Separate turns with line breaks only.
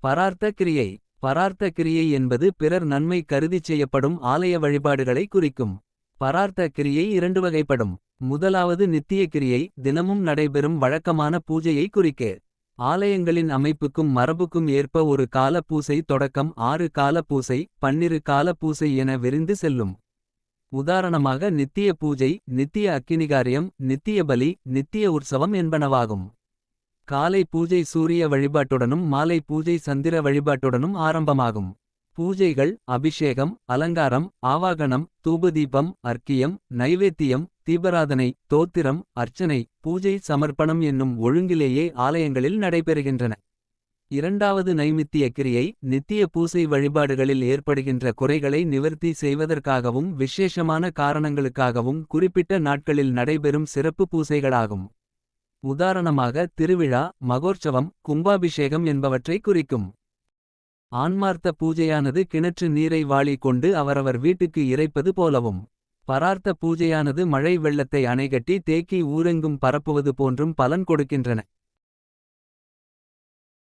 பரார்த்த கிரியை. பரார்த்த கிரியை என்பது பிறர் நன்மை கருதிச் செய்யப்படும் ஆலய வழிபாடுகளை குறிக்கும். பரார்த்த கிரியை இரண்டு வகைப்படும். முதலாவது நித்திய கிரியை, தினமும் நடைபெறும் வழக்கமான பூஜையை குறிக்கு. ஆலயங்களின் அமைப்புக்கும் மரபுக்கும் ஏற்ப ஒரு கால பூசை தொடக்கம் 6 கால பூசை 12 கால பூசை என விரிந்து செல்லும். உதாரணமாக நித்திய பூஜை, நித்திய அக்கினிகாரியம், நித்திய பலி, நித்திய உற்சவம் என்பனவாகும். காலை பூஜை சூரிய வழிபாட்டுடனும் மாலை பூஜை சந்திர வழிபாட்டுடனும் ஆரம்பமாகும். பூஜைகள் அபிஷேகம், அலங்காரம், ஆவாகனம், தூபதீபம், அர்க்கியம், நைவேத்தியம், தீபராதனை, தோத்திரம், அர்ச்சனை, பூஜை சமர்ப்பணம் என்னும் ஒழுங்கிலேயே ஆலயங்களில் நடைபெறுகின்றன. இரண்டாவது நைமித்திய கிரியை, நித்திய பூசை வழிபாடுகளில் ஏற்படுகின்ற குறைகளை நிவர்த்தி செய்வதற்காகவும் விசேஷமான காரணங்களுக்காகவும் குறிப்பிட்ட நாட்களில் நடைபெறும் சிறப்பு பூசைகளாகும். உதாரணமாக திருவிழா, மகோற்சவம், கும்பாபிஷேகம் என்பவற்றை குறிக்கும். ஆன்மார்த்த பூஜையானது கிணற்று நீரை வாளி கொண்டு அவரவர் வீட்டுக்கு இறைப்பது போலவும். பரார்த்த பூஜையானது மழை வெள்ளத்தை அணைகட்டி தேக்கி ஊரெங்கும் பரப்புவது போன்றும் பலன் கொடுக்கின்றன.